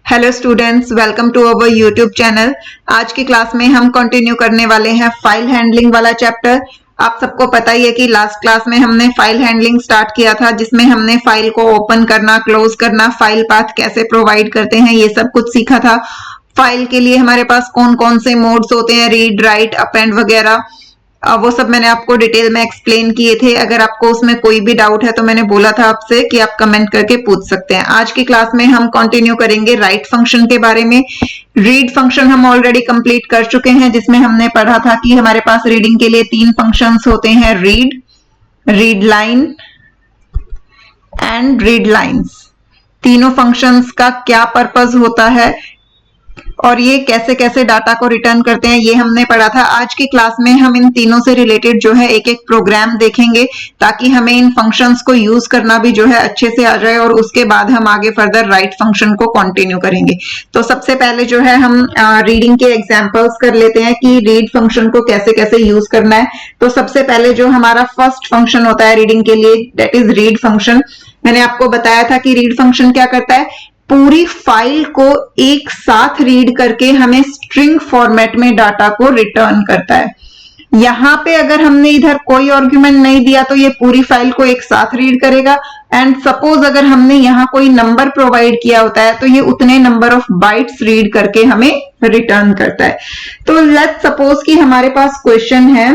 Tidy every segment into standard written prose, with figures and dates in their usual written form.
Hello students, welcome to our YouTube channel. आज की class में हम कंटिन्यू करने वाले हैं फाइल हैंडलिंग वाला चैप्टर। आप सबको पता ही है कि लास्ट क्लास में हमने फाइल हैंडलिंग स्टार्ट किया था, जिसमें हमने फाइल को ओपन करना, क्लोज करना, फाइल पाथ कैसे प्रोवाइड करते हैं, ये सब कुछ सीखा था। फाइल के लिए हमारे पास कौन कौन से मोड्स होते हैं, रीड, राइट, अपेंड वगैरह, वो सब मैंने आपको डिटेल में एक्सप्लेन किए थे। अगर आपको उसमें कोई भी डाउट है तो मैंने बोला था आपसे कि आप कमेंट करके पूछ सकते हैं। आज की क्लास में हम कंटिन्यू करेंगे राइट फंक्शन के बारे में। रीड फंक्शन हम ऑलरेडी कंप्लीट कर चुके हैं, जिसमें हमने पढ़ा था कि हमारे पास रीडिंग के लिए 3 फंक्शंस होते हैं, read, read line and read lines. तीनों फंक्शंस का क्या पर्पस होता है और ये कैसे कैसे डाटा को रिटर्न करते हैं, ये हमने पढ़ा था। आज की क्लास में हम इन तीनों से रिलेटेड जो है एक एक प्रोग्राम देखेंगे, ताकि हमें इन फंक्शंस को यूज करना भी जो है अच्छे से आ जाए, और उसके बाद हम आगे फर्दर राइट फंक्शन को कंटिन्यू करेंगे। तो सबसे पहले जो है हम रीडिंग के एग्जांपल्स कर लेते हैं कि रीड फंक्शन को कैसे कैसे यूज करना है। तो सबसे पहले जो हमारा फर्स्ट फंक्शन होता है रीडिंग के लिए, दैट इज रीड फंक्शन। मैंने आपको बताया था कि रीड फंक्शन क्या करता है, पूरी फाइल को एक साथ रीड करके हमें स्ट्रिंग फॉर्मेट में डाटा को रिटर्न करता है। यहां पे अगर हमने इधर कोई आर्गुमेंट नहीं दिया तो ये पूरी फाइल को एक साथ रीड करेगा, एंड सपोज अगर हमने यहाँ कोई नंबर प्रोवाइड किया होता है तो ये उतने नंबर ऑफ बाइट्स रीड करके हमें रिटर्न करता है। तो लेट्स सपोज कि हमारे पास क्वेश्चन है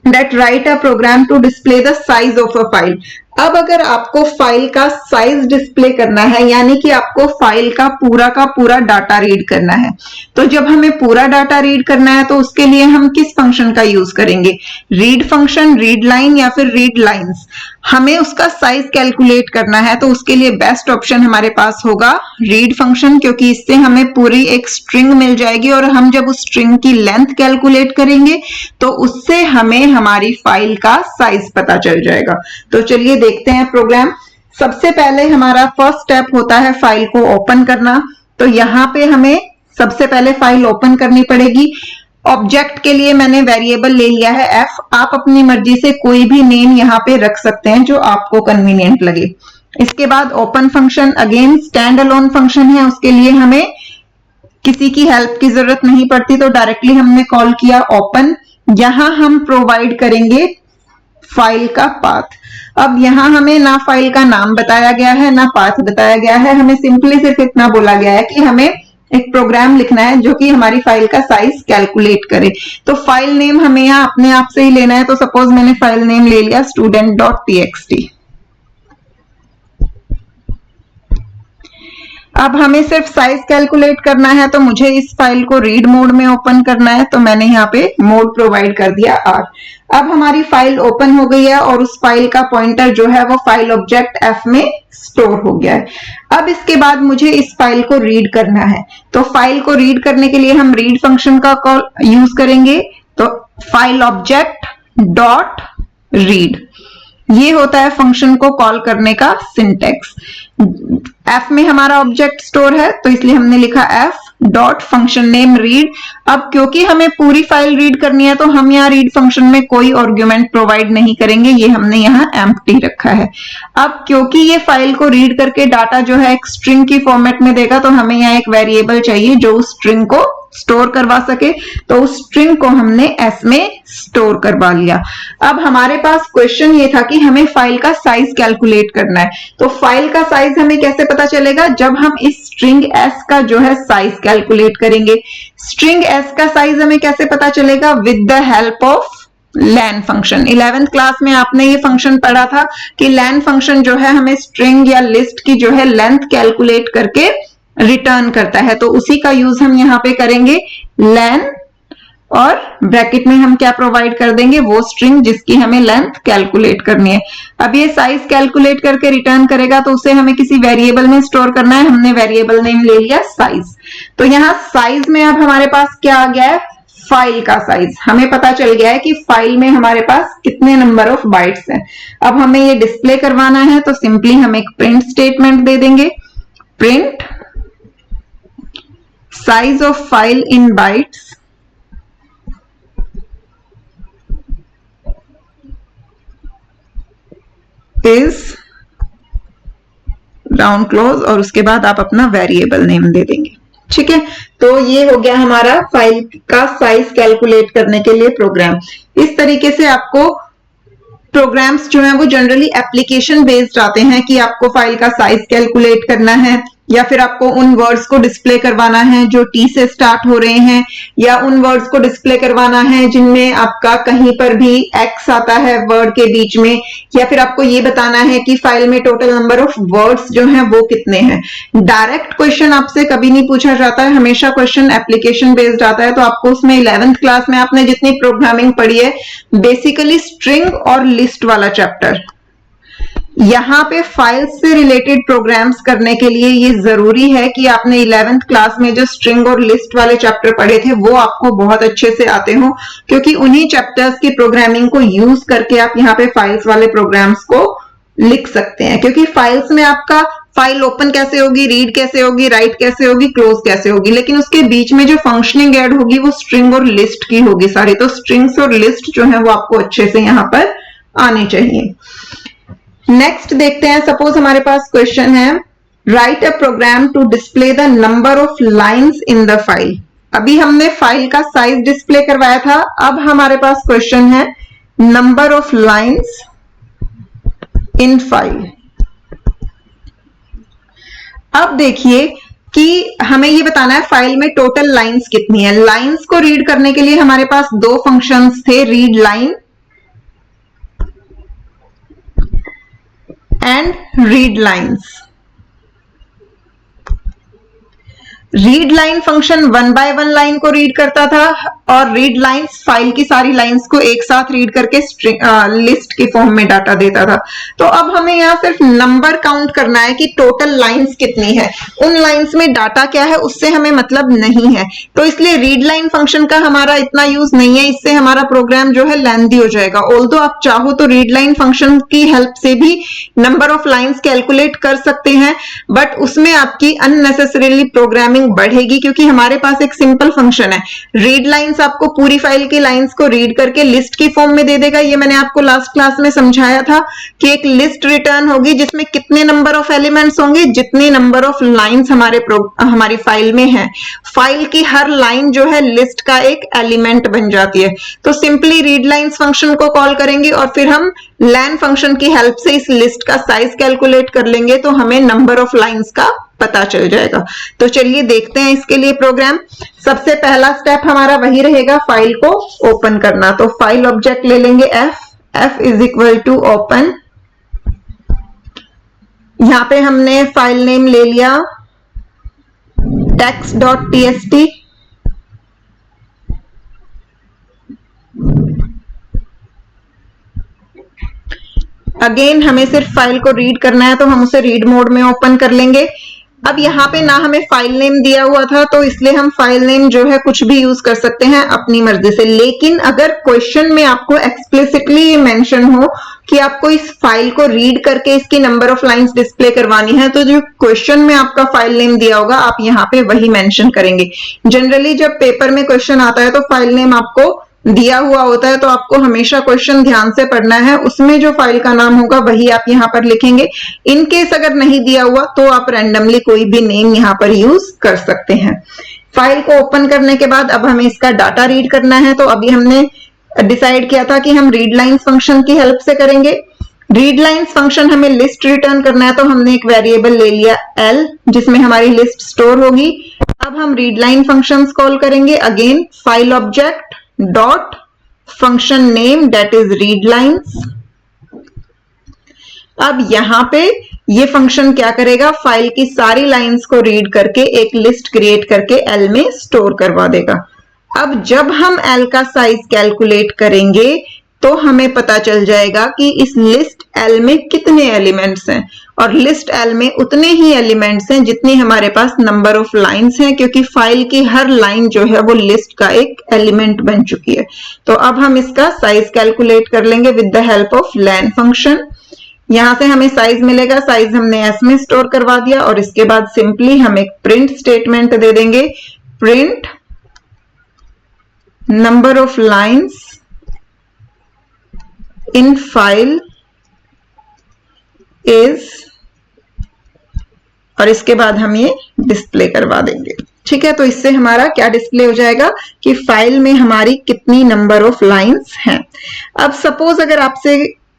that write a program to display the size of a file। अब अगर आपको फाइल का साइज डिस्प्ले करना है, यानी कि आपको फाइल का पूरा डाटा रीड करना है, तो जब हमें पूरा डाटा रीड करना है तो उसके लिए हम किस फंक्शन का यूज करेंगे, रीड फंक्शन, रीड लाइन या फिर रीड लाइंस। हमें उसका साइज कैलकुलेट करना है तो उसके लिए बेस्ट ऑप्शन हमारे पास होगा रीड फंक्शन, क्योंकि इससे हमें पूरी एक स्ट्रिंग मिल जाएगी, और हम जब उस स्ट्रिंग की लेंथ कैलकुलेट करेंगे तो उससे हमें हमारी फाइल का साइज पता चल जाएगा। तो चलिए देखते हैं प्रोग्राम। सबसे पहले हमारा फर्स्ट स्टेप होता है फाइल को ओपन करना। तो यहाँ पे हमें सबसे पहले फाइल ओपन करनी पड़ेगी। ऑब्जेक्ट के लिए मैंने वेरिएबल ले लिया है एफ। आप अपनी मर्जी से कोई भी नेम यहाँ पे रख सकते हैं जो आपको कन्वीनियंट लगे। इसके बाद open function, again stand alone function है, उसके लिए हमें किसी की हेल्प की जरूरत नहीं पड़ती, तो डायरेक्टली हमने कॉल किया ओपन। यहां हम प्रोवाइड करेंगे फाइल का पाथ। अब यहां हमें ना फाइल का नाम बताया गया है ना पाथ बताया गया है, हमें सिंपली सिर्फ इतना बोला गया है कि हमें एक प्रोग्राम लिखना है जो कि हमारी फाइल का साइज कैलकुलेट करे। तो फाइल नेम हमें यहाँ अपने आप से ही लेना है। तो सपोज मैंने फाइल नेम ले लिया student.txt। अब हमें सिर्फ साइज कैलकुलेट करना है, तो मुझे इस फाइल को रीड मोड में ओपन करना है, तो मैंने यहाँ पे मोड प्रोवाइड कर दिया R। अब हमारी फाइल ओपन हो गई है और उस फाइल का पॉइंटर जो है वो फाइल ऑब्जेक्ट F में स्टोर हो गया है। अब इसके बाद मुझे इस फाइल को रीड करना है, तो फाइल को रीड करने के लिए हम रीड फंक्शन का कॉल यूज करेंगे। तो फाइल ऑब्जेक्ट डॉट रीड, ये होता है फंक्शन को कॉल करने का सिंटेक्स। एफ में हमारा ऑब्जेक्ट स्टोर है, तो इसलिए हमने लिखा F dot function name read. अब क्योंकि हमें पूरी फाइल रीड करनी है तो हम यहाँ रीड फंक्शन में कोई आर्गुमेंट प्रोवाइड नहीं करेंगे, ये हमने यहाँ एम्प्टी रखा है। अब क्योंकि ये फाइल को रीड करके डाटा जो है एक स्ट्रिंग की फॉर्मेट में देगा, तो हमें यहाँ एक वेरिएबल चाहिए जो उस स्ट्रिंग को स्टोर करवा सके, तो उस स्ट्रिंग को हमने एस में स्टोर करवा लिया। अब हमारे पास क्वेश्चन ये था कि हमें फाइल का साइज कैलकुलेट करना है। तो फाइल का साइज हमें कैसे पता चलेगा, जब हम इस स्ट्रिंग एस का जो है साइज कैलकुलेट करेंगे। स्ट्रिंग एस का साइज हमें कैसे पता चलेगा, with the help of len function. 11th class में आपने ये फंक्शन पढ़ा था कि लैन फंक्शन जो है हमें स्ट्रिंग या लिस्ट की जो है लेंथ कैलकुलेट करके रिटर्न करता है, तो उसी का यूज हम यहाँ पे करेंगे लेन, और ब्रैकेट में हम क्या प्रोवाइड कर देंगे, वो स्ट्रिंग जिसकी हमें लेंथ कैलकुलेट करनी है। अब ये साइज कैलकुलेट करके रिटर्न करेगा, तो उसे हमें किसी वेरिएबल में स्टोर करना है। हमने वेरिएबल नेम ले लिया साइज। तो यहाँ साइज में अब हमारे पास क्या आ गया है, फाइल का साइज। हमें पता चल गया है कि फाइल में हमारे पास कितने नंबर ऑफ बाइट्स हैं। अब हमें ये डिस्प्ले करवाना है, तो सिंपली हम एक प्रिंट स्टेटमेंट दे देंगे, print size of file in bytes is down close और उसके बाद आप अपना वेरिएबल नेम दे देंगे। ठीक है, तो ये हो गया हमारा फाइल का साइज कैलकुलेट करने के लिए प्रोग्राम। इस तरीके से आपको प्रोग्राम्स जो हैं वो जनरली एप्लीकेशन बेस्ड आते हैं कि आपको फाइल का साइज कैलकुलेट करना है या फिर आपको उन वर्ड्स को डिस्प्ले करवाना है जो टी से स्टार्ट हो रहे हैं, या उन वर्ड्स को डिस्प्ले करवाना है जिनमें आपका कहीं पर भी एक्स आता है वर्ड के बीच में, या फिर आपको ये बताना है कि फाइल में टोटल नंबर ऑफ वर्ड्स जो हैं वो कितने हैं। डायरेक्ट क्वेश्चन आपसे कभी नहीं पूछा जाता है, हमेशा क्वेश्चन एप्लीकेशन बेस्ड आता है। तो आपको उसमें 11th क्लास में आपने जितनी प्रोग्रामिंग पढ़ी है, बेसिकली स्ट्रिंग और लिस्ट वाला चैप्टर, यहाँ पे फाइल्स से रिलेटेड प्रोग्राम्स करने के लिए ये जरूरी है कि आपने 11th क्लास में जो स्ट्रिंग और लिस्ट वाले चैप्टर पढ़े थे वो आपको बहुत अच्छे से आते हो, क्योंकि उन्हीं चैप्टर्स की प्रोग्रामिंग को यूज करके आप यहाँ पे फाइल्स वाले प्रोग्राम्स को लिख सकते हैं। क्योंकि फाइल्स में आपका फाइल ओपन कैसे होगी, रीड कैसे होगी, राइट कैसे होगी, क्लोज कैसे होगी, लेकिन उसके बीच में जो फंक्शनिंग ऐड होगी वो स्ट्रिंग और लिस्ट की होगी सारी। तो स्ट्रिंग्स और लिस्ट जो है वो आपको अच्छे से यहाँ पर आने चाहिए। नेक्स्ट देखते हैं, सपोज हमारे पास क्वेश्चन है write a program to display the number of lines in the file. अभी हमने फाइल का साइज डिस्प्ले करवाया था, अब हमारे पास क्वेश्चन है number of lines in file. अब देखिए कि हमें ये बताना है फाइल में टोटल लाइंस कितनी है। लाइंस को रीड करने के लिए हमारे पास दो फंक्शंस थे, read line and read lines. Read line function 1 by 1 line को रीड करता था और रीड लाइंस फाइल की सारी लाइंस को एक साथ रीड करके लिस्ट के फॉर्म में डाटा देता था। तो अब हमें यहाँ सिर्फ नंबर काउंट करना है कि टोटल लाइंस कितनी है, उन लाइंस में डाटा क्या है उससे हमें मतलब नहीं है। तो इसलिए रीड लाइन फंक्शन का हमारा इतना यूज नहीं है, इससे हमारा प्रोग्राम जो है लेंथी हो जाएगा। ऑल्दो आप चाहो तो रीड लाइन फंक्शन की हेल्प से भी नंबर ऑफ लाइंस कैलकुलेट कर सकते हैं, बट उसमें आपकी अननेसेसरीली प्रोग्रामिंग बढ़ेगी, क्योंकि हमारे पास एक सिंपल फंक्शन है। रीड लाइंस आपको पूरी फाइल की लाइंस को रीड करके लिस्ट की फॉर्म में दे देगा। ये मैंने आपको लास्ट क्लास में समझाया था कि एक लिस्ट रिटर्न होगी जिसमें कितने नंबर ऑफ एलिमेंट्स होंगे, जितने नंबर ऑफ लाइंस हमारी फाइल में है। फाइल की हर लाइन जो है लिस्ट का एक एलिमेंट बन जाती है। तो सिंपली रीड लाइंस फंक्शन को कॉल करेंगे और फिर हम लैन फंक्शन की हेल्प से इस लिस्ट का साइज कैलकुलेट कर लेंगे, तो हमें नंबर ऑफ लाइंस का पता चल जाएगा। तो चलिए देखते हैं इसके लिए प्रोग्राम। सबसे पहला स्टेप हमारा वही रहेगा, फाइल को ओपन करना। तो फाइल ऑब्जेक्ट ले लेंगे f is equal to open. यहां पे हमने फाइल नेम ले लिया text.txt। अगेन हमें सिर्फ फाइल को रीड करना है तो हम उसे रीड मोड में ओपन कर लेंगे। अब यहाँ पे ना हमें फाइल नेम दिया हुआ था तो इसलिए हम फाइल नेम जो है कुछ भी यूज कर सकते हैं अपनी मर्जी से। लेकिन अगर क्वेश्चन में आपको एक्सप्लिसिटली ये मेंशन हो कि आपको इस फाइल को रीड करके इसकी नंबर ऑफ लाइंस डिस्प्ले करवानी है, तो जो क्वेश्चन में आपका फाइल नेम दिया होगा आप यहाँ पे वही मेंशन करेंगे। जनरली जब पेपर में क्वेश्चन आता है तो फाइल नेम आपको दिया हुआ होता है, तो आपको हमेशा क्वेश्चन ध्यान से पढ़ना है, उसमें जो फाइल का नाम होगा वही आप यहाँ पर लिखेंगे। इन केस अगर नहीं दिया हुआ तो आप रैंडमली कोई भी नेम यहाँ पर यूज कर सकते हैं। फाइल को ओपन करने के बाद अब हमें इसका डाटा रीड करना है। तो अभी हमने डिसाइड किया था कि हम रीड लाइंस फंक्शन की हेल्प से करेंगे। रीड लाइंस फंक्शन हमें लिस्ट रिटर्न करना है, तो हमने एक वेरिएबल ले लिया l जिसमें हमारी लिस्ट स्टोर होगी। अब हम रीड लाइन फंक्शन कॉल करेंगे। Again file object dot function name that is read lines. अब यहां पे ये फंक्शन क्या करेगा, फाइल की सारी लाइंस को रीड करके एक लिस्ट क्रिएट करके एल में स्टोर करवा देगा। अब जब हम एल का साइज कैलकुलेट करेंगे तो हमें पता चल जाएगा कि इस लिस्ट एल में कितने एलिमेंट्स हैं, और लिस्ट एल में उतने ही एलिमेंट्स हैं जितनी हमारे पास नंबर ऑफ लाइंस हैं, क्योंकि फाइल की हर लाइन जो है वो लिस्ट का एक एलिमेंट बन चुकी है। तो अब हम इसका साइज कैलकुलेट कर लेंगे with the help of len function. यहां से हमें साइज मिलेगा, साइज हमने एस में स्टोर करवा दिया और इसके बाद सिंपली हम एक प्रिंट स्टेटमेंट दे देंगे, print number of lines in file is और इसके बाद हम ये डिस्प्ले करवा देंगे। ठीक है, तो इससे हमारा क्या डिस्प्ले हो जाएगा कि फाइल में हमारी कितनी नंबर ऑफ लाइंस हैं। अब सपोज अगर आपसे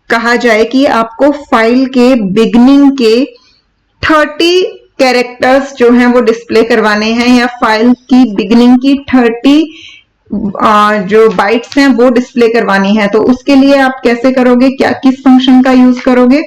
कहा जाए कि आपको फाइल के बिगनिंग के 30 कैरेक्टर्स जो हैं वो डिस्प्ले करवाने हैं, या फाइल की बिगनिंग की 30 जो बाइट्स हैं वो डिस्प्ले करवानी है, तो उसके लिए आप कैसे करोगे, क्या किस फंक्शन का यूज करोगे।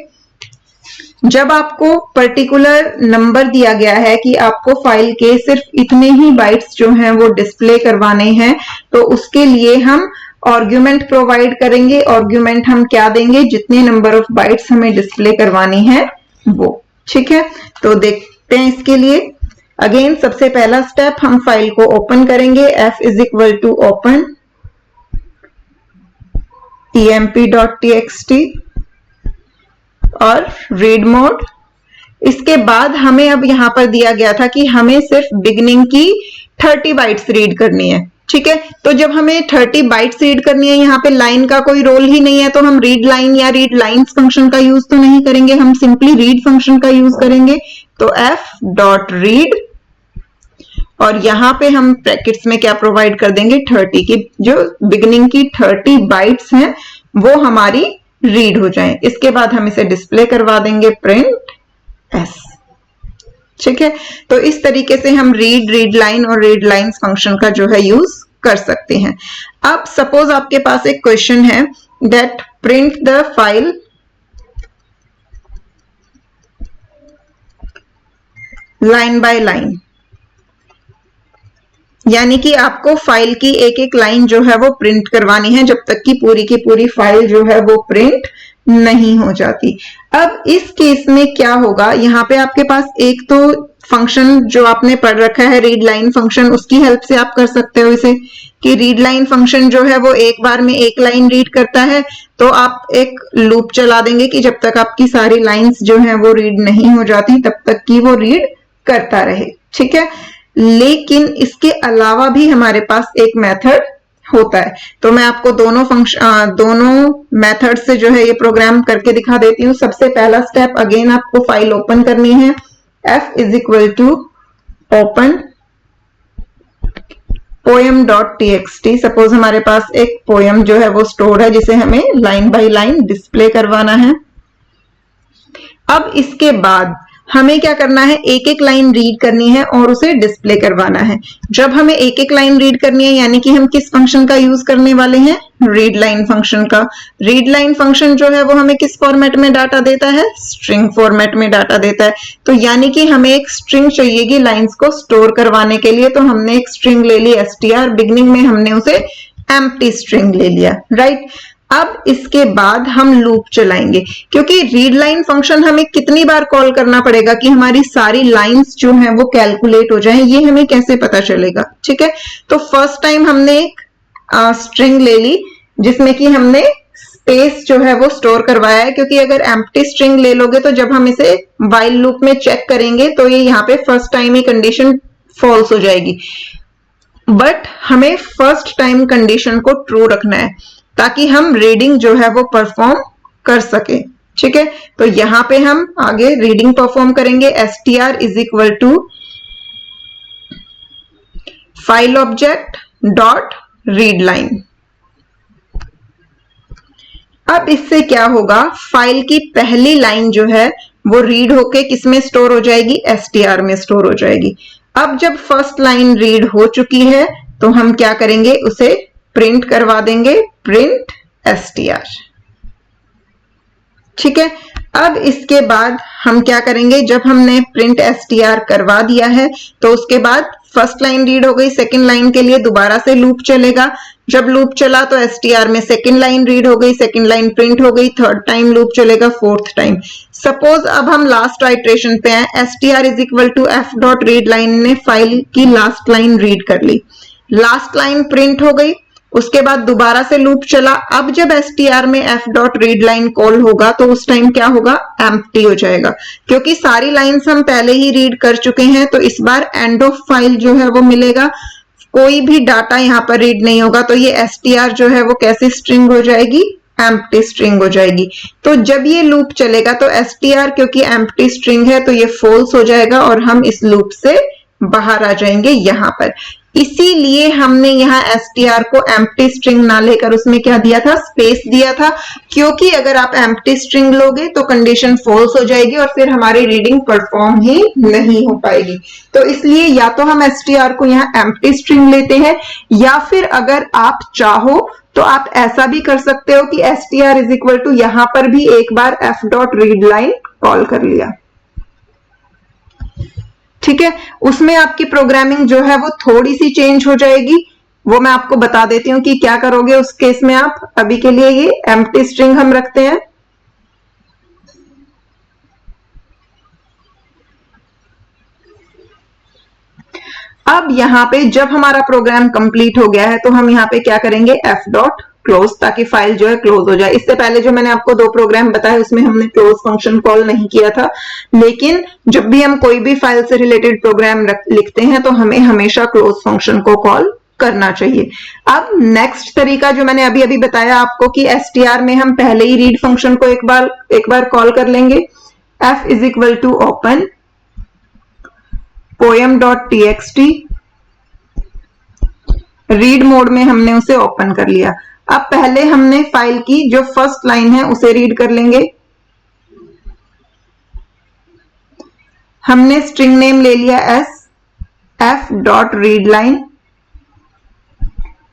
जब आपको पर्टिकुलर नंबर दिया गया है कि आपको फाइल के सिर्फ इतने ही बाइट्स जो हैं वो डिस्प्ले करवाने हैं, तो उसके लिए हम आर्गुमेंट प्रोवाइड करेंगे। आर्गुमेंट हम क्या देंगे, जितने नंबर ऑफ बाइट्स हमें डिस्प्ले करवानी है वो। ठीक है, तो देखते हैं इसके लिए। अगेन सबसे पहला स्टेप, हम फाइल को ओपन करेंगे। f is equal to open emp.txt और रीड मोड। इसके बाद हमें अब यहां पर दिया गया था कि हमें सिर्फ बिगनिंग की 30 बाइट्स रीड करनी है। ठीक है, तो जब हमें 30 बाइट्स रीड करनी है, यहाँ पे लाइन का कोई रोल ही नहीं है, तो हम रीड लाइन या रीड लाइंस फंक्शन का यूज तो नहीं करेंगे, हम सिंपली रीड फंक्शन का यूज करेंगे। तो f.read और यहां पे हम ब्रैकेट्स में क्या प्रोवाइड कर देंगे, 30 की जो बिगनिंग की 30 बाइट्स हैं वो हमारी रीड हो जाएं। इसके बाद हम इसे डिस्प्ले करवा देंगे प्रिंट s। ठीक है, तो इस तरीके से हम रीड लाइन और रीड लाइंस फंक्शन का जो है यूज कर सकते हैं। अब सपोज आपके पास एक क्वेश्चन है that print the file line by line, यानी कि आपको फाइल की एक एक लाइन जो है वो प्रिंट करवानी है जब तक कि पूरी की पूरी फाइल जो है वो प्रिंट नहीं हो जाती। अब इस केस में क्या होगा, यहाँ पे आपके पास एक तो फंक्शन जो आपने पढ़ रखा है रीड लाइन फंक्शन, उसकी हेल्प से आप कर सकते हो इसे, कि रीड लाइन फंक्शन जो है वो एक बार में एक लाइन रीड करता है, तो आप एक लूप चला देंगे कि जब तक आपकी सारी लाइंस जो है वो रीड नहीं हो जाती तब तक की वो रीड करता रहे। ठीक है, लेकिन इसके अलावा भी हमारे पास एक मेथड होता है, तो मैं आपको दोनों मेथड से जो है ये प्रोग्राम करके दिखा देती हूँ। सबसे पहला स्टेप, अगेन आपको फाइल ओपन करनी है। f is equal to open poem.txt। सपोज हमारे पास एक पोएम जो है वो स्टोर है जिसे हमें लाइन बाय लाइन डिस्प्ले करवाना है। अब इसके बाद हमें क्या करना है, एक एक लाइन रीड करनी है और उसे डिस्प्ले करवाना है। जब हमें एक एक लाइन रीड करनी है, यानी कि हम किस फंक्शन का यूज करने वाले हैं, रीड लाइन फंक्शन का। रीड लाइन फंक्शन जो है वो हमें किस फॉर्मेट में डाटा देता है, स्ट्रिंग फॉर्मेट में डाटा देता है। तो यानी कि हमें एक स्ट्रिंग चाहिएगी लाइंस को स्टोर करवाने के लिए, तो हमने एक स्ट्रिंग ले ली str, बिगनिंग में हमने उसे एम्प्टी स्ट्रिंग ले लिया, राइट। अब इसके बाद हम लूप चलाएंगे, क्योंकि रीड लाइन फंक्शन हमें कितनी बार कॉल करना पड़ेगा कि हमारी सारी लाइंस जो हैं वो कैलकुलेट हो जाएं, ये हमें कैसे पता चलेगा। ठीक है, तो फर्स्ट टाइम हमने एक स्ट्रिंग ले ली जिसमें कि हमने स्पेस जो है वो स्टोर करवाया है, क्योंकि अगर एम्प्टी स्ट्रिंग ले लोगे तो जब हम इसे व्हाइल लूप में चेक करेंगे तो ये यहाँ पे फर्स्ट टाइम ही कंडीशन फॉल्स हो जाएगी। बट हमें फर्स्ट टाइम कंडीशन को ट्रू रखना है ताकि हम रीडिंग जो है वो परफॉर्म कर सके। ठीक है, तो यहां पे हम आगे रीडिंग परफॉर्म करेंगे। str is equal to file object dot read line. अब इससे क्या होगा, फाइल की पहली लाइन जो है वो रीड होके किसमें स्टोर हो जाएगी, str में स्टोर हो जाएगी। अब जब फर्स्ट लाइन रीड हो चुकी है तो हम क्या करेंगे, उसे प्रिंट करवा देंगे, प्रिंट str। ठीक है, अब इसके बाद हम क्या करेंगे, जब हमने प्रिंट str करवा दिया है तो उसके बाद फर्स्ट लाइन रीड हो गई, सेकंड लाइन के लिए दोबारा से लूप चलेगा। जब लूप चला तो str में सेकंड लाइन रीड हो गई, सेकंड लाइन प्रिंट हो गई, थर्ड टाइम लूप चलेगा, फोर्थ टाइम। सपोज अब हम लास्ट आइट्रेशन पे हैं, str is equal to f dot read line ने फाइल की लास्ट लाइन रीड कर ली, लास्ट लाइन प्रिंट हो गई, उसके बाद दोबारा से लूप चला। अब जब str में f dot read line call होगा तो उस टाइम क्या होगा, एम्प्टी हो जाएगा, क्योंकि सारी लाइंस हम पहले ही रीड कर चुके हैं। तो इस बार एंड ऑफ फाइल जो है वो मिलेगा, कोई भी डाटा यहाँ पर रीड नहीं होगा। तो ये str जो है वो कैसी स्ट्रिंग हो जाएगी, एम्प्टी स्ट्रिंग हो जाएगी। तो जब ये लूप चलेगा तो str क्योंकि एम्प्टी स्ट्रिंग है तो ये फॉल्स हो जाएगा और हम इस लूप से बाहर आ जाएंगे यहां पर। इसीलिए हमने यहाँ str को एम्प्टी स्ट्रिंग ना लेकर उसमें क्या दिया था, स्पेस दिया था, क्योंकि अगर आप एम्प्टी स्ट्रिंग लोगे तो कंडीशन फॉल्स हो जाएगी और फिर हमारी रीडिंग परफॉर्म ही नहीं हो पाएगी। तो इसलिए या तो हम str को यहाँ एम्प्टी स्ट्रिंग लेते हैं, या फिर अगर आप चाहो तो आप ऐसा भी कर सकते हो कि str इज इक्वल टू यहां पर भी एक बार f dot read line call कर लिया, ठीक है। उसमें आपकी प्रोग्रामिंग जो है वो थोड़ी सी चेंज हो जाएगी, वो मैं आपको बता देती हूं कि क्या करोगे उस केस में आप। अभी के लिए ये एम्प्टी स्ट्रिंग हम रखते हैं। अब यहां पे जब हमारा प्रोग्राम कंप्लीट हो गया है तो हम यहां पे क्या करेंगे, एफ डॉट क्लोज, ताकि फाइल जो है क्लोज हो जाए। इससे पहले जो मैंने आपको दो प्रोग्राम बताए उसमें हमने क्लोज फंक्शन कॉल नहीं किया था, लेकिन जब भी हम कोई भी फाइल से रिलेटेड प्रोग्राम लिखते हैं तो हमें हमेशा क्लोज फंक्शन को कॉल करना चाहिए। अब नेक्स्ट तरीका जो मैंने अभी अभी बताया आपको कि str में हम पहले ही रीड फंक्शन को एक बार कॉल कर लेंगे। f is equal to open poem.txt, read mode में हमने उसे ओपन कर लिया। अब पहले हमने फाइल की जो फर्स्ट लाइन है उसे रीड कर लेंगे। हमने स्ट्रिंग नेम ले लिया s, f dot read line.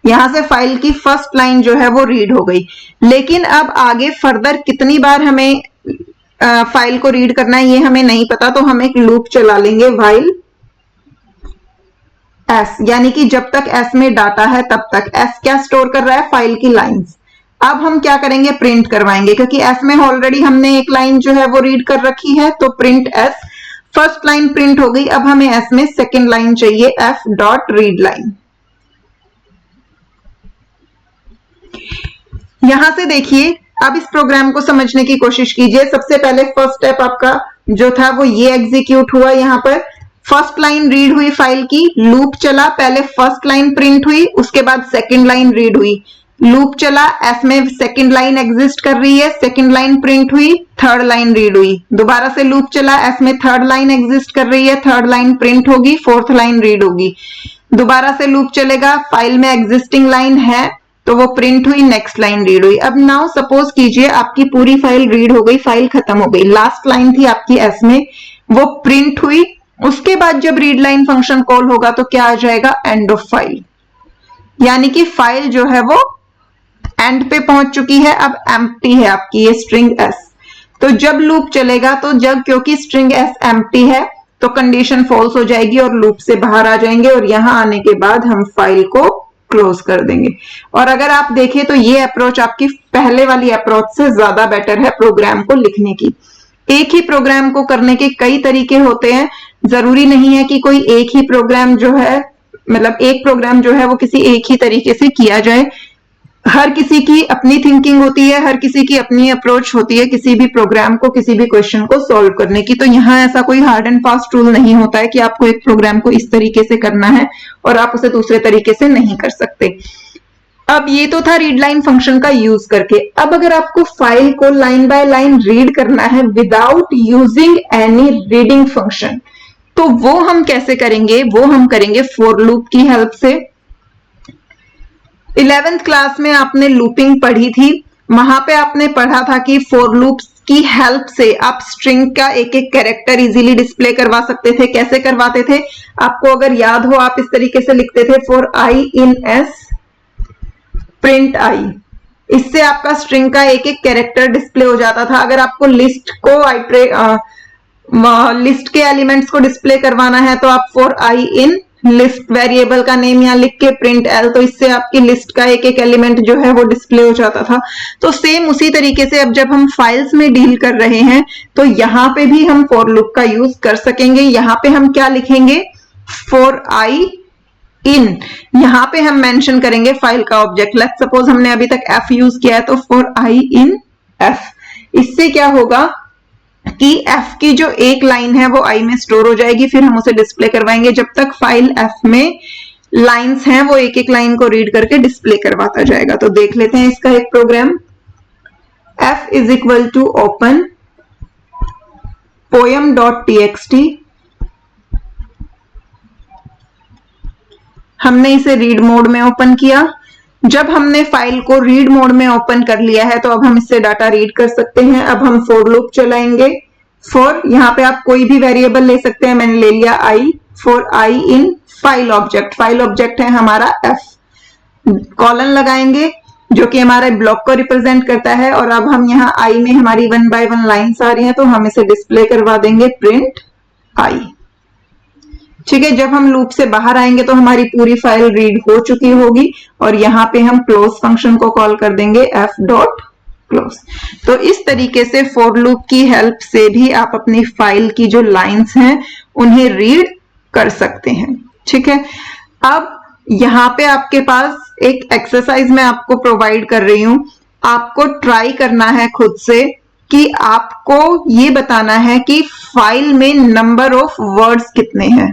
यहां से फाइल की फर्स्ट लाइन जो है वो रीड हो गई, लेकिन अब आगे फर्दर कितनी बार हमें फाइल को रीड करना है ये हमें नहीं पता, तो हम एक लूप चला लेंगे while s, यानी कि जब तक s में डाटा है तब तक। s क्या स्टोर कर रहा है, फाइल की लाइंस। अब हम क्या करेंगे, प्रिंट करवाएंगे, क्योंकि s में ऑलरेडी हमने एक लाइन जो है वो रीड कर रखी है, तो print s, first line print हो गई। अब हमें s में सेकेंड लाइन चाहिए, f डॉट रीड लाइन। यहां से देखिए, अब इस प्रोग्राम को समझने की कोशिश कीजिए। सबसे पहले फर्स्ट स्टेप आपका जो था वो ये एग्जीक्यूट हुआ। यहां पर फर्स्ट लाइन रीड हुई फाइल की, लूप चला, पहले फर्स्ट लाइन प्रिंट हुई, उसके बाद सेकंड लाइन रीड हुई, लूप चला, एस में सेकंड लाइन एग्जिस्ट कर रही है, सेकंड लाइन प्रिंट हुई, थर्ड लाइन रीड हुई, दोबारा से लूप चला, एस में थर्ड लाइन एग्जिस्ट कर रही है, थर्ड लाइन प्रिंट होगी, फोर्थ लाइन रीड होगी, दोबारा से लूप चलेगा, फाइल में एग्जिस्टिंग लाइन है तो वो प्रिंट हुई, नेक्स्ट लाइन रीड हुई। अब नाउ सपोज कीजिए आपकी पूरी फाइल रीड हो गई, फाइल खत्म हो गई, लास्ट लाइन थी आपकी एस में, वो प्रिंट हुई। उसके बाद जब रीड लाइन फंक्शन कॉल होगा तो क्या आ जाएगा, एंड ऑफ फाइल, यानी कि फाइल जो है वो एंड पे पहुंच चुकी है, अब एम्प्टी है आपकी ये स्ट्रिंग एस। तो जब लूप चलेगा तो जब, क्योंकि स्ट्रिंग एस एम्प्टी है तो कंडीशन फॉल्स हो जाएगी और लूप से बाहर आ जाएंगे, और यहां आने के बाद हम फाइल को क्लोज कर देंगे। और अगर आप देखें तो ये अप्रोच आपकी पहले वाली अप्रोच से ज्यादा बेटर है प्रोग्राम को लिखने की। एक ही प्रोग्राम को करने के कई तरीके होते हैं, जरूरी नहीं है कि कोई एक ही प्रोग्राम जो है, मतलब एक प्रोग्राम जो है वो किसी एक ही तरीके से किया जाए। हर किसी की अपनी थिंकिंग होती है, हर किसी की अपनी अप्रोच होती है किसी भी प्रोग्राम को, किसी भी क्वेश्चन को सॉल्व करने की। तो यहाँ ऐसा कोई हार्ड एंड फास्ट रूल नहीं होता है कि आपको एक प्रोग्राम को इस तरीके से करना है और आप उसे दूसरे तरीके से नहीं कर सकते। अब ये तो था रीड लाइन फंक्शन का यूज करके। अब अगर आपको फाइल को लाइन बाय लाइन रीड करना है without using any reading function, तो वो हम कैसे करेंगे, वो हम करेंगे फॉर लूप की हेल्प से। 11th क्लास में आपने लूपिंग पढ़ी थी, वहां पे आपने पढ़ा था कि फॉर लूप्स की हेल्प से आप स्ट्रिंग का एक एक कैरेक्टर इजीली डिस्प्ले करवा सकते थे। कैसे करवाते थे, आपको अगर याद हो, आप इस तरीके से लिखते थे, for I in S print I. इससे आपका स्ट्रिंग का एक एक कैरेक्टर डिस्प्ले हो जाता था। अगर आपको लिस्ट को लिस्ट के एलिमेंट्स को डिस्प्ले करवाना है तो आप for I in list variable का नेम यहाँ लिख के प्रिंट एल, तो इससे आपकी लिस्ट का एक एक एलिमेंट जो है वो डिस्प्ले हो जाता था। तो सेम उसी तरीके से अब जब हम फाइल्स में डील कर रहे हैं तो यहाँ पे भी हम फॉर लूप का यूज कर सकेंगे। यहाँ पे हम क्या लिखेंगे, फॉर आई इन, यहाँ पे हम मेंशन करेंगे फाइल का ऑब्जेक्ट। लेट्स सपोज हमने अभी तक एफ यूज किया है, तो फॉर आई इन एफ। इससे क्या होगा कि f की जो एक लाइन है वो i में स्टोर हो जाएगी, फिर हम उसे डिस्प्ले करवाएंगे। जब तक फाइल f में लाइंस हैं वो एक एक लाइन को रीड करके डिस्प्ले करवाता जाएगा। तो देख लेते हैं इसका एक program. f is equal to open poem.txt। हमने इसे रीड मोड में ओपन किया। जब हमने फाइल को रीड मोड में ओपन कर लिया है तो अब हम इससे डाटा रीड कर सकते हैं। अब हम फॉर लूप चलाएंगे। फॉर, यहाँ पे आप कोई भी वेरिएबल ले सकते हैं, मैंने ले लिया I. For I in file object, file object है हमारा f। कॉलन लगाएंगे जो कि हमारे ब्लॉक को रिप्रेजेंट करता है, और अब हम यहाँ आई में हमारी 1 बाय 1 लाइन्स आ रही हैं तो हम इसे डिस्प्ले करवा देंगे प्रिंट आई। ठीक है, जब हम लूप से बाहर आएंगे तो हमारी पूरी फाइल रीड हो चुकी होगी, और यहाँ पे हम क्लोज फंक्शन को कॉल कर देंगे f.close। तो इस तरीके से फॉर लूप की हेल्प से भी आप अपनी फाइल की जो लाइंस हैं उन्हें रीड कर सकते हैं। ठीक है, अब यहाँ पे आपके पास एक एक्सरसाइज मैं आपको प्रोवाइड कर रही हूं। आपको ट्राई करना है खुद से कि आपको ये बताना है कि फाइल में नंबर ऑफ वर्ड्स कितने हैं।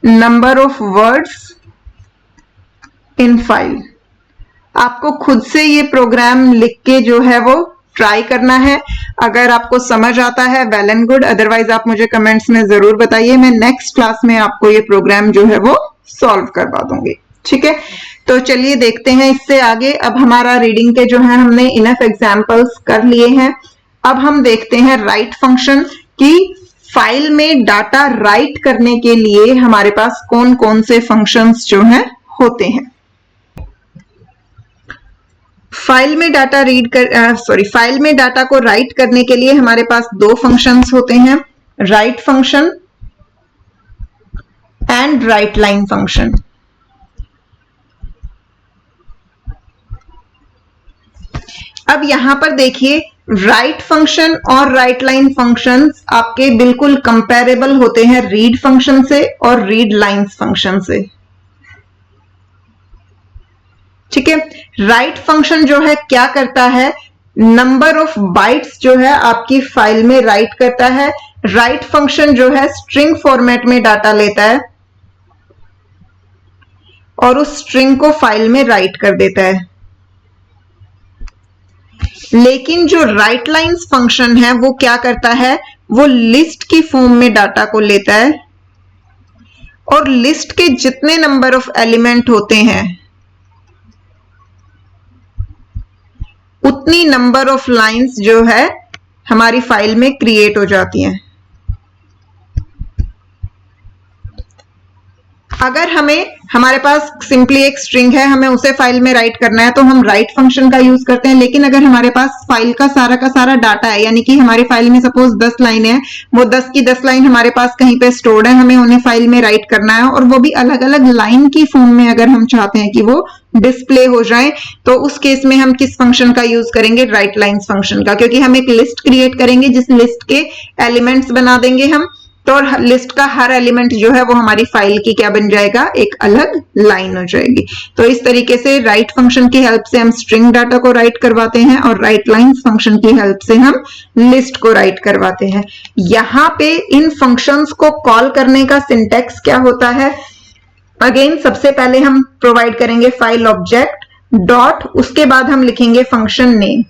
Number of words in file. आपको खुद से ये प्रोग्राम लिख के जो है वो ट्राई करना है। अगर आपको समझ आता है वेल एंड गुड, अदरवाइज आप मुझे कमेंट्स में जरूर बताइए। मैं नेक्स्ट क्लास में आपको ये प्रोग्राम जो है वो सॉल्व करवा दूंगी। ठीक है, तो चलिए देखते हैं इससे आगे। अब हमारा रीडिंग के जो है हमने इनफ एग्जांपल्स कर लिए हैं। अब हम देखते हैं राइट फंक्शन की फाइल में डाटा राइट करने के लिए हमारे पास कौन कौन से फंक्शंस जो हैं होते हैं। फाइल में डाटा फाइल में डाटा को राइट करने के लिए हमारे पास दो फंक्शंस होते हैं, right function and right line function. अब यहां पर देखिए, राइट फंक्शन और राइट लाइन फंक्शंस आपके बिल्कुल कंपैरेबल होते हैं रीड फंक्शन से और रीड लाइन्स फंक्शन से। ठीक है, राइट फंक्शन जो है क्या करता है, नंबर ऑफ बाइट्स जो है आपकी फाइल में राइट करता है। राइट फंक्शन जो है स्ट्रिंग फॉर्मेट में डाटा लेता है और उस स्ट्रिंग को फाइल में राइट कर देता है। लेकिन जो राइट लाइन्स फंक्शन है वो क्या करता है, वो लिस्ट की फॉर्म में डाटा को लेता है और लिस्ट के जितने नंबर ऑफ एलिमेंट होते हैं उतनी नंबर ऑफ लाइंस जो है हमारी फाइल में क्रिएट हो जाती हैं। अगर हमारे पास सिंपली एक स्ट्रिंग है, हमें उसे फाइल में राइट करना है तो हम राइट फंक्शन का यूज करते हैं। लेकिन अगर हमारे पास फाइल का सारा डाटा है, यानी कि हमारी फाइल में सपोज 10 लाइन है, वो 10 की 10 लाइन हमारे पास कहीं पे स्टोर्ड है, हमें उन्हें फाइल में राइट करना है और वो भी अलग अलग लाइन की फॉर्म में अगर हम चाहते हैं कि वो डिस्प्ले हो जाए, तो उस केस में हम किस फंक्शन का यूज करेंगे, राइट लाइन्स फंक्शन का। क्योंकि हम एक लिस्ट क्रिएट करेंगे जिस लिस्ट के एलिमेंट्स बना देंगे हम, तो लिस्ट का हर एलिमेंट जो है वो हमारी फाइल की क्या बन जाएगा, एक अलग लाइन हो जाएगी। तो इस तरीके से राइट फंक्शन की हेल्प से हम स्ट्रिंग डाटा को राइट करवाते हैं और राइट लाइन्स फंक्शन की हेल्प से हम लिस्ट को राइट करवाते हैं। यहाँ पे इन फंक्शंस को कॉल करने का सिंटेक्स क्या होता है, अगेन सबसे पहले हम प्रोवाइड करेंगे फाइल ऑब्जेक्ट डॉट, उसके बाद हम लिखेंगे फंक्शन नेम।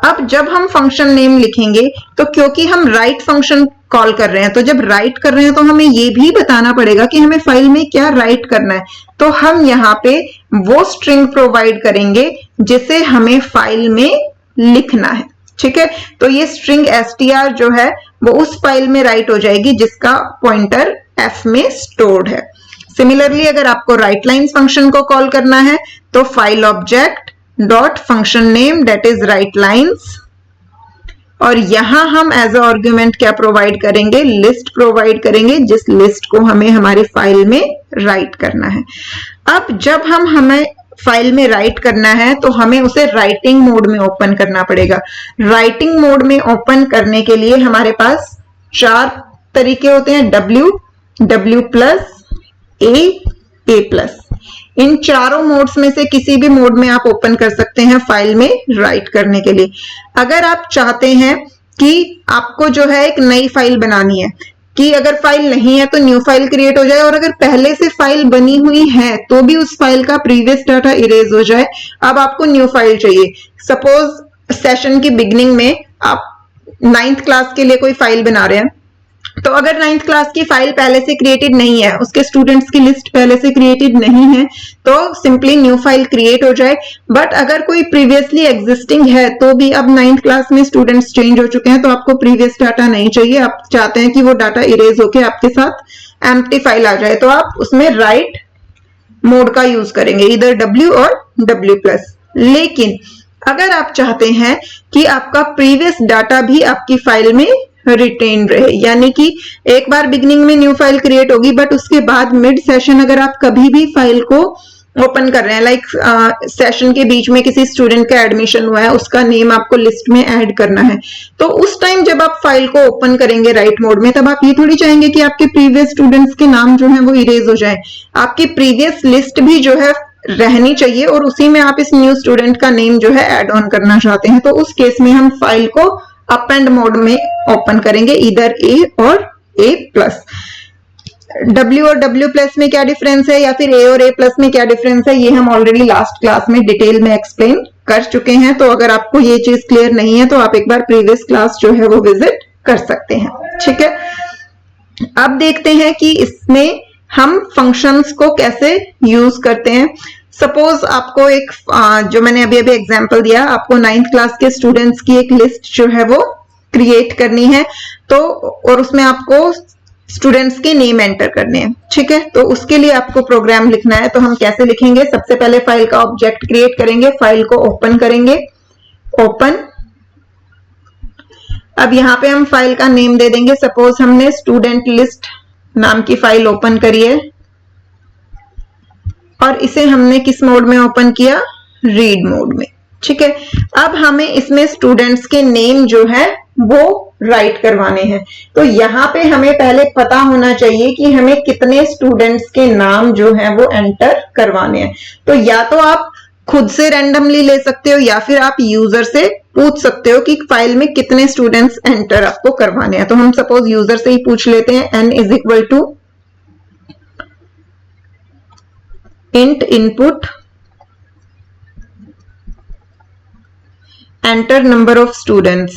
अब जब हम फंक्शन नेम लिखेंगे तो क्योंकि हम राइट फंक्शन कॉल कर रहे हैं, तो जब राइट कर रहे हैं तो हमें ये भी बताना पड़ेगा कि हमें फाइल में क्या राइट करना है। तो हम यहाँ पे वो स्ट्रिंग प्रोवाइड करेंगे जिसे हमें फाइल में लिखना है। ठीक है, तो ये स्ट्रिंग str जो है वो उस फाइल में राइट हो जाएगी जिसका पॉइंटर f में स्टोर्ड है। सिमिलरली अगर आपको राइट लाइन्स फंक्शन को कॉल करना है तो file object dot function name that is right lines, और यहां हम एज अ आर्गुमेंट क्या प्रोवाइड करेंगे, लिस्ट प्रोवाइड करेंगे जिस लिस्ट को हमें हमारी फाइल में राइट करना है। अब जब हमें फाइल में राइट करना है तो हमें उसे राइटिंग मोड में ओपन करना पड़ेगा। राइटिंग मोड में ओपन करने के लिए हमारे पास 4 तरीके होते हैं, W प्लस A प्लस। इन चारों मोड्स में से किसी भी मोड में आप ओपन कर सकते हैं फाइल में राइट करने के लिए। अगर आप चाहते हैं कि आपको जो है एक नई फाइल बनानी है, कि अगर फाइल नहीं है तो न्यू फाइल क्रिएट हो जाए, और अगर पहले से फाइल बनी हुई है तो भी उस फाइल का प्रीवियस डाटा इरेज हो जाए, अब आपको न्यू फाइल चाहिए। सपोज सेशन की बिगनिंग में आप 9th क्लास के लिए कोई फाइल बना रहे हैं, तो अगर 9th क्लास की फाइल पहले से क्रिएटेड नहीं है, उसके स्टूडेंट्स की लिस्ट पहले से क्रिएटेड नहीं है, तो सिंपली न्यू फाइल क्रिएट हो जाए। बट अगर कोई प्रीवियसली एग्जिस्टिंग है, तो भी अब 9th क्लास में स्टूडेंट्स चेंज हो चुके हैं, तो आपको प्रीवियस डाटा नहीं चाहिए, आप चाहते हैं कि वो डाटा इरेज होके आपके साथ एम्प्टी फाइल आ जाए, तो आप उसमें राइट मोड का यूज करेंगे, इधर W और W+। लेकिन अगर आप चाहते हैं कि आपका प्रीवियस डाटा भी आपकी फाइल में रिटेन रहे, यानी कि एक बार बिगनिंग में न्यू फाइल क्रिएट होगी, बट उसके बाद मिड सेशन अगर आप कभी भी फाइल को ओपन कर रहे हैं, लाइक सेशन के बीच में किसी स्टूडेंट का एडमिशन हुआ है, उसका नेम आपको लिस्ट में ऐड करना है, तो उस टाइम जब आप फाइल को ओपन करेंगे राइट मोड में, तब आप ये थोड़ी चाहेंगे कि आपके प्रीवियस स्टूडेंट्स के नाम जो है वो इरेज हो जाए, आपकी प्रीवियस लिस्ट भी जो है रहनी चाहिए, और उसी में आप इस न्यू स्टूडेंट का नेम जो है ऐड ऑन करना चाहते हैं, तो उस केस में हम फाइल को अपेंड मोड में ओपन करेंगे, इधर A और A+। W और W+ में क्या डिफरेंस है, या फिर A और A+ में क्या डिफरेंस है, ये हम ऑलरेडी लास्ट क्लास में डिटेल में एक्सप्लेन कर चुके हैं, तो अगर आपको ये चीज क्लियर नहीं है, तो आप एक बार प्रीवियस क्लास जो है वो विजिट कर सकते हैं। ठीक है, अब देखते हैं कि इसमें हम फंक्शंस को कैसे यूज करते हैं। सपोज आपको एक जो मैंने अभी अभी एग्जांपल दिया, आपको 9th क्लास के स्टूडेंट्स की एक लिस्ट जो है वो क्रिएट करनी है, तो और उसमें आपको स्टूडेंट्स के नेम एंटर करने हैं। ठीक है, तो उसके लिए आपको प्रोग्राम लिखना है, तो हम कैसे लिखेंगे, सबसे पहले फाइल का ऑब्जेक्ट क्रिएट करेंगे, फाइल को ओपन करेंगे, ओपन। अब यहाँ पे हम फाइल का नेम दे देंगे, सपोज हमने स्टूडेंट लिस्ट नाम की फाइल ओपन करी है, और इसे हमने किस मोड में ओपन किया, रीड मोड में। ठीक है, अब हमें इसमें स्टूडेंट्स के नेम जो है वो राइट करवाने हैं, तो यहाँ पे हमें पहले पता होना चाहिए कि हमें कितने स्टूडेंट्स के नाम जो है वो एंटर करवाने हैं। तो या तो आप खुद से रैंडमली ले सकते हो, या फिर आप यूजर से पूछ सकते हो कि फाइल में कितने स्टूडेंट्स एंटर आपको करवाने हैं। तो हम सपोज यूजर से ही पूछ लेते हैं, n = int input enter number of students।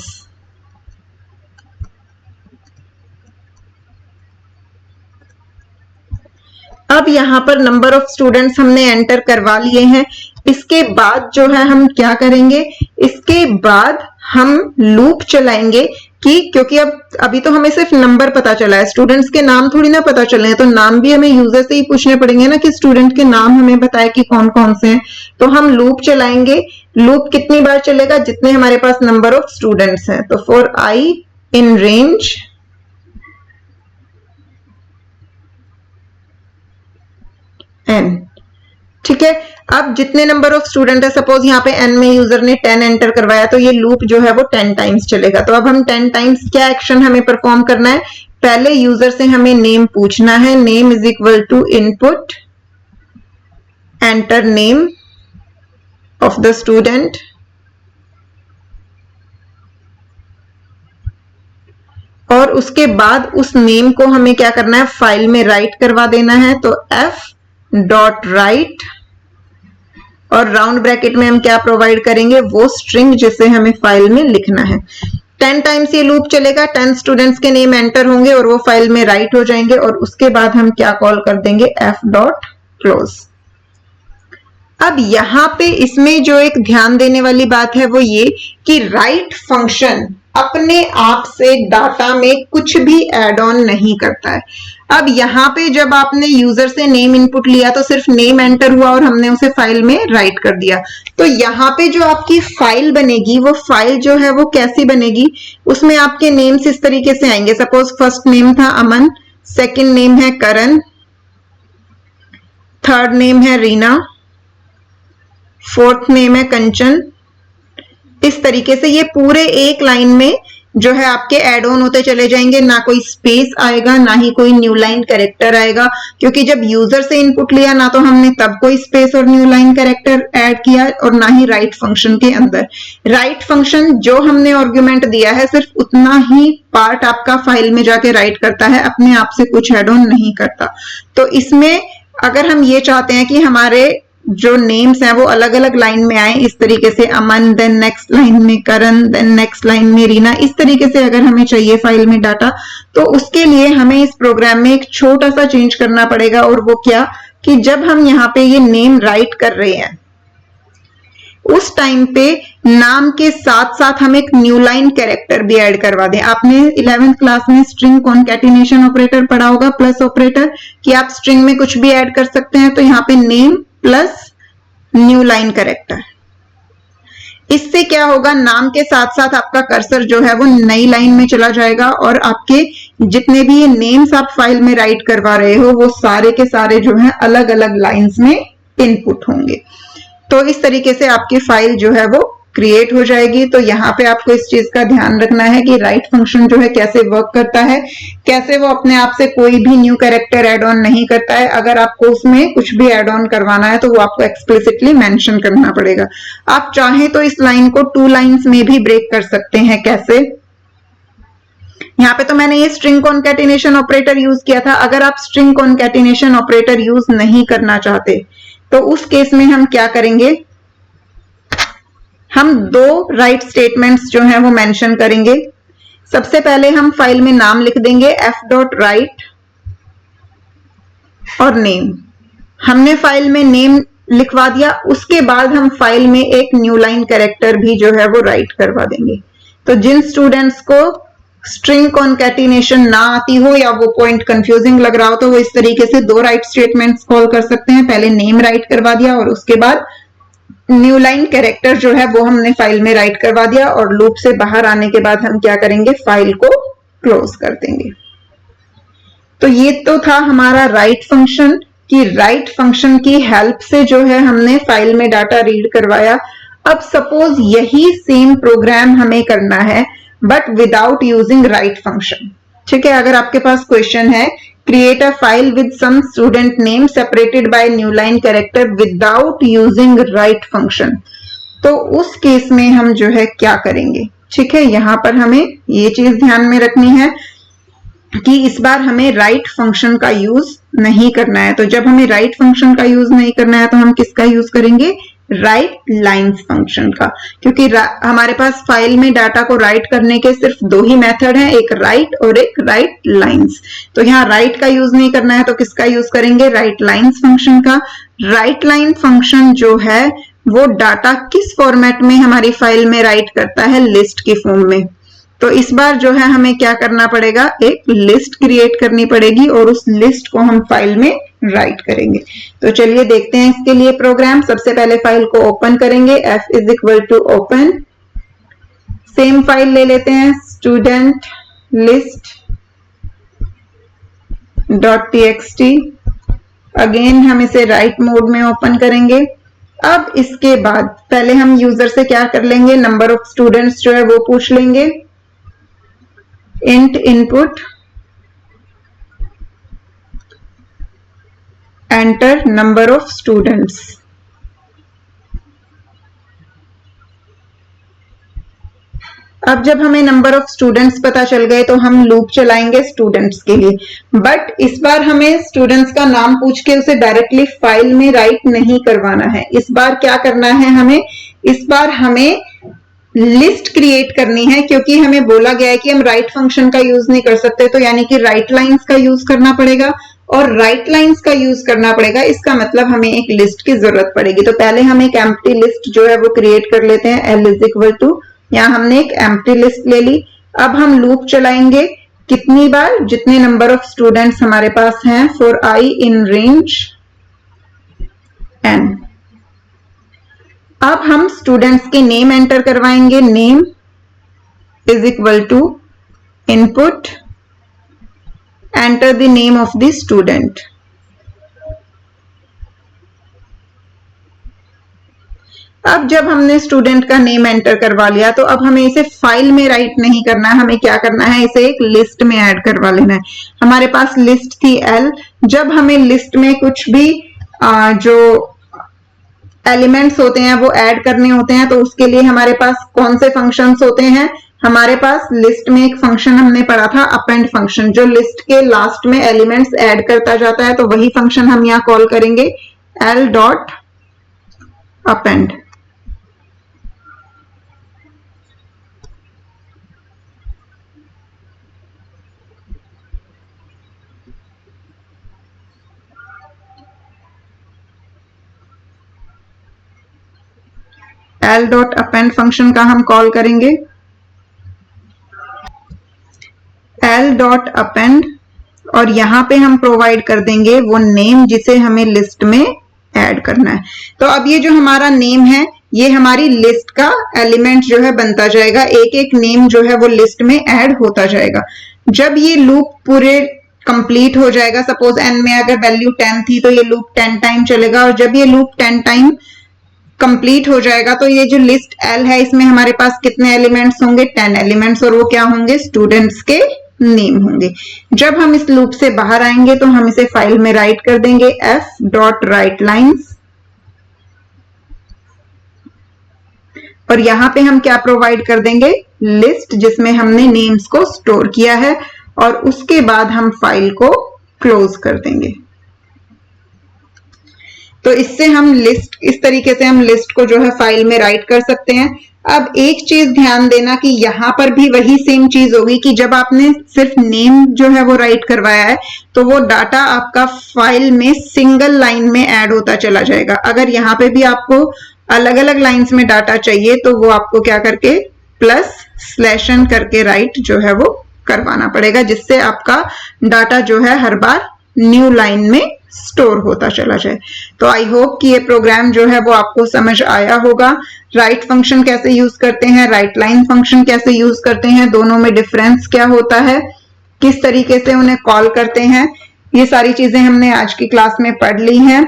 अब यहां पर नंबर ऑफ स्टूडेंट्स हमने एंटर करवा लिए हैं। इसके बाद जो है हम क्या करेंगे, इसके बाद हम लूप चलाएंगे कि क्योंकि अब अभी तो हमें सिर्फ नंबर पता चला है, स्टूडेंट्स के नाम थोड़ी ना पता चले हैं, तो नाम भी हमें यूजर से ही पूछने पड़ेंगे ना कि स्टूडेंट के नाम हमें बताए कि कौन कौन से हैं। तो हम लूप चलाएंगे, लूप कितनी बार चलेगा, जितने हमारे पास नंबर ऑफ स्टूडेंट्स हैं। तो for I in range n। ठीक है, अब जितने नंबर ऑफ स्टूडेंट है, सपोज यहाँ पे n में यूजर ने 10 एंटर करवाया, तो ये लूप जो है वो 10 टाइम्स चलेगा। तो अब हम 10 टाइम्स क्या एक्शन हमें परफॉर्म करना है, पहले यूजर से हमें नेम पूछना है, name = input enter name of the student, और उसके बाद उस नेम को हमें क्या करना है, फाइल में राइट करवा देना है। तो f.write, और राउंड ब्रैकेट में हम क्या प्रोवाइड करेंगे, वो स्ट्रिंग जिसे हमें फाइल में लिखना है। 10 टाइम्स ये लूप चलेगा, 10 स्टूडेंट्स के नेम एंटर होंगे और वो फाइल में राइट हो जाएंगे, और उसके बाद हम क्या कॉल कर देंगे, f.close। अब यहां पे इसमें जो एक ध्यान देने वाली बात है वो ये कि राइट फंक्शन अपने आप से डाटा में कुछ भी एड ऑन नहीं करता है। अब यहाँ पे जब आपने यूजर से नेम इनपुट लिया तो सिर्फ नेम एंटर हुआ और हमने उसे फाइल में राइट कर दिया। तो यहाँ पे जो आपकी फाइल बनेगी, वो फाइल जो है वो कैसी बनेगी, उसमें आपके नेम्स इस तरीके से आएंगे। सपोज फर्स्ट नेम था अमन, सेकंड नेम है करण, थर्ड नेम है रीना, फोर्थ नेम है कंचन। इस तरीके से ये पूरे एक लाइन में जो है आपके ऐड ऑन होते चले जाएंगे, ना कोई स्पेस आएगा, ना ही कोई न्यू लाइन कैरेक्टर आएगा, क्योंकि जब यूजर से इनपुट लिया ना तो हमने तब कोई स्पेस और न्यू लाइन कैरेक्टर ऐड किया, और ना ही राइट फंक्शन के अंदर। राइट फंक्शन जो हमने आर्गुमेंट दिया है सिर्फ उतना ही पार्ट आपका फाइल में जाके राइट करता है, अपने आप से कुछ ऐड ऑन नहीं करता। तो इसमें अगर हम ये चाहते हैं कि हमारे जो नेम्स हैं वो अलग अलग लाइन में आए, इस तरीके से अमन, देन नेक्स्ट लाइन में करण, देन नेक्स्ट लाइन में रीना, इस तरीके से अगर हमें चाहिए फाइल में डाटा, तो उसके लिए हमें इस प्रोग्राम में एक छोटा सा चेंज करना पड़ेगा। और वो क्या कि जब हम यहाँ पे ये नेम राइट कर रहे हैं उस टाइम पे नाम के साथ साथ हम एक न्यू लाइन कैरेक्टर भी ऐड करवा दें। आपने 11th क्लास में स्ट्रिंग कॉन्कैटिनेशन ऑपरेटर पढ़ा होगा, प्लस ऑपरेटर, कि आप स्ट्रिंग में कुछ भी ऐड कर सकते हैं। तो यहाँ पे name plus new line character, इससे क्या होगा, नाम के साथ साथ आपका कर्सर जो है वो नई लाइन में चला जाएगा और आपके जितने भी ये नेम्स आप फाइल में राइट करवा रहे हो वो सारे के सारे जो है अलग अलग लाइंस में इनपुट होंगे। तो इस तरीके से आपकी फाइल जो है वो क्रिएट हो जाएगी। तो यहाँ पे आपको इस चीज का ध्यान रखना है कि राइट फंक्शन जो है कैसे वर्क करता है, कैसे वो अपने आप से कोई भी न्यू कैरेक्टर एड ऑन नहीं करता है। अगर आपको उसमें कुछ भी एड ऑन करवाना है तो वो आपको एक्सप्लिसिटली मेंशन करना पड़ेगा। आप चाहें तो इस लाइन को 2 लाइन्स में भी ब्रेक कर सकते हैं। कैसे, यहाँ पे तो मैंने ये स्ट्रिंग कॉन्कैटिनेशन ऑपरेटर यूज किया था। अगर आप स्ट्रिंग कॉन्कैटिनेशन ऑपरेटर यूज नहीं करना चाहते तो उस केस में हम क्या करेंगे, हम 2 राइट स्टेटमेंट्स जो हैं वो मेंशन करेंगे। सबसे पहले हम फाइल में नाम लिख देंगे f.write और नेम। हमने फाइल में नेम लिखवा दिया, उसके बाद हम फाइल में एक न्यू लाइन कैरेक्टर भी जो है वो राइट करवा देंगे। तो जिन स्टूडेंट्स को स्ट्रिंग कॉन्कैटिनेशन ना आती हो या वो पॉइंट कंफ्यूजिंग लग रहा हो तो वो इस तरीके से 2 राइट स्टेटमेंट्स कॉल कर सकते हैं। पहले नेम राइट करवा दिया और उसके बाद न्यू लाइन कैरेक्टर जो है वो हमने फाइल में राइट करवा दिया और लूप से बाहर आने के बाद हम क्या करेंगे, फाइल को क्लोज कर देंगे। तो ये तो था हमारा राइट फंक्शन, कि राइट फंक्शन की हेल्प से जो है हमने फाइल में डाटा रीड करवाया। अब सपोज यही सेम प्रोग्राम हमें करना है but without using write function. ठीक है, अगर आपके पास क्वेश्चन है create a file with some student name separated by new line character without using write function, तो उस केस में हम जो है क्या करेंगे। ठीक है, यहां पर हमें ये चीज ध्यान में रखनी है कि इस बार हमें राइट फंक्शन का यूज नहीं करना है। तो जब हमें राइट फंक्शन का यूज नहीं करना है तो हम किसका यूज करेंगे, राइट लाइन्स फंक्शन का, क्योंकि हमारे पास फाइल में डाटा को राइट करने के सिर्फ 2 ही मेथड हैं, एक राइट और एक राइट लाइन्स। तो यहाँ राइट का यूज नहीं करना है तो किसका यूज करेंगे, राइट लाइन्स फंक्शन का। राइट लाइन फंक्शन जो है वो डाटा किस फॉर्मेट में हमारी फाइल में राइट करता है, लिस्ट की फॉर्म में। तो इस बार जो है हमें क्या करना पड़ेगा, एक लिस्ट क्रिएट करनी पड़ेगी और उस लिस्ट को हम फाइल में राइट करेंगे। तो चलिए देखते हैं इसके लिए प्रोग्राम। सबसे पहले फाइल को ओपन करेंगे, f = ओपन, सेम फाइल ले लेते हैं स्टूडेंट लिस्ट .txt। अगेन हम इसे राइट मोड में ओपन करेंगे। अब इसके बाद पहले हम यूजर से क्या कर लेंगे, नंबर ऑफ स्टूडेंट्स जो है वो पूछ लेंगे। int input enter number of students। अब जब हमें नंबर ऑफ स्टूडेंट्स पता चल गए तो हम लूप चलाएंगे स्टूडेंट्स के लिए, बट इस बार हमें स्टूडेंट्स का नाम पूछ के उसे डायरेक्टली फाइल में राइट नहीं करवाना है। इस बार क्या करना है हमें, इस बार हमें लिस्ट क्रिएट करनी है, क्योंकि हमें बोला गया है कि हम राइट फंक्शन का यूज नहीं कर सकते, तो यानी कि राइट लाइंस का यूज करना पड़ेगा। और राइट लाइंस का यूज करना पड़ेगा इसका मतलब हमें एक लिस्ट की जरूरत पड़ेगी। तो पहले हम एक एम्प्टी लिस्ट जो है वो क्रिएट कर लेते हैं। l = यहाँ हमने एक एम्प्टी लिस्ट ले ली। अब हम लूप चलाएंगे कितनी बार, जितने नंबर ऑफ स्टूडेंट्स हमारे पास हैं, for i in range n। अब हम स्टूडेंट्स के नेम एंटर करवाएंगे। Name = input enter the name of the student. अब जब हमने स्टूडेंट का नेम एंटर करवा लिया तो अब हमें इसे फाइल में राइट नहीं करना है, हमें क्या करना है, इसे एक लिस्ट में ऐड करवा लेना है। हमारे पास लिस्ट थी l, जब हमें लिस्ट में कुछ भी जो एलिमेंट्स होते हैं वो ऐड करने होते हैं तो उसके लिए हमारे पास कौन से फंक्शंस होते हैं, हमारे पास लिस्ट में एक फंक्शन हमने पढ़ा था अपेंड फंक्शन, जो लिस्ट के लास्ट में एलिमेंट्स ऐड करता जाता है। तो वही फंक्शन हम यहाँ कॉल करेंगे l.append। append। l dot append function का हम कॉल करेंगे l डॉट अपेंड, और यहां पे हम प्रोवाइड कर देंगे वो नेम जिसे हमें लिस्ट में ऐड करना है। तो अब ये जो हमारा नेम है ये हमारी लिस्ट का एलिमेंट जो है बनता जाएगा, एक एक नेम जो है वो लिस्ट में ऐड होता जाएगा। जब ये लूप पूरे कंप्लीट हो जाएगा, सपोज n में अगर वैल्यू 10 थी तो ये लूप 10 टाइम चलेगा, और जब ये लूप 10 टाइम कंप्लीट हो जाएगा तो ये जो लिस्ट L है इसमें हमारे पास कितने एलिमेंट्स होंगे, 10 एलिमेंट्स, और वो क्या होंगे, स्टूडेंट्स के नेम होंगे। जब हम इस लूप से बाहर आएंगे तो हम इसे फाइल में राइट कर देंगे f.writeLines, और यहां पे हम क्या प्रोवाइड कर देंगे, लिस्ट जिसमें हमने नेम्स को स्टोर किया है, और उसके बाद हम फाइल को क्लोज कर देंगे। तो इससे हम लिस्ट, इस तरीके से हम लिस्ट को जो है फाइल में राइट कर सकते हैं। अब एक चीज ध्यान देना कि यहां पर भी वही सेम चीज होगी कि जब आपने सिर्फ नेम जो है वो राइट करवाया है तो वो डाटा आपका फाइल में सिंगल लाइन में ऐड होता चला जाएगा। अगर यहाँ पे भी आपको अलग अलग लाइंस में डाटा चाहिए तो वो आपको क्या करके +n करके राइट जो है वो करवाना पड़ेगा, जिससे आपका डाटा जो है हर बार न्यू लाइन में स्टोर होता चला जाए। तो आई होप कि ये प्रोग्राम जो है वो आपको समझ आया होगा। राइट फंक्शन कैसे यूज करते हैं, राइट लाइन फंक्शन कैसे यूज करते हैं, दोनों में डिफरेंस क्या होता है, किस तरीके से उन्हें कॉल करते हैं, ये सारी चीजें हमने आज की क्लास में पढ़ ली हैं।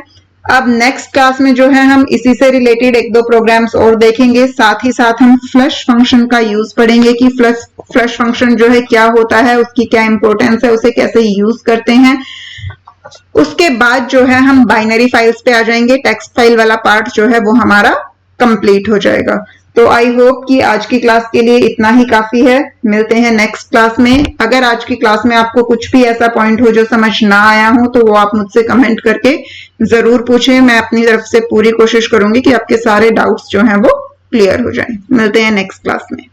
अब नेक्स्ट क्लास में जो है हम इसी से रिलेटेड एक दो प्रोग्राम्स और देखेंगे, साथ ही साथ हम फ्लश फंक्शन का यूज पढ़ेंगे कि फ्लश फंक्शन जो है क्या होता है, उसकी क्या इंपॉर्टेंस है, उसे कैसे यूज करते हैं। उसके बाद जो है हम बाइनरी फाइल्स पे आ जाएंगे, टेक्स्ट फाइल वाला पार्ट जो है वो हमारा कंप्लीट हो जाएगा। तो आई होप कि आज की क्लास के लिए इतना ही काफी है। मिलते हैं नेक्स्ट क्लास में। अगर आज की क्लास में आपको कुछ भी ऐसा पॉइंट हो जो समझ ना आया हो तो वो आप मुझसे कमेंट करके जरूर पूछें। मैं अपनी तरफ से पूरी कोशिश करूंगी कि आपके सारे डाउट्स जो हैं वो क्लियर हो जाएं। मिलते हैं नेक्स्ट क्लास में।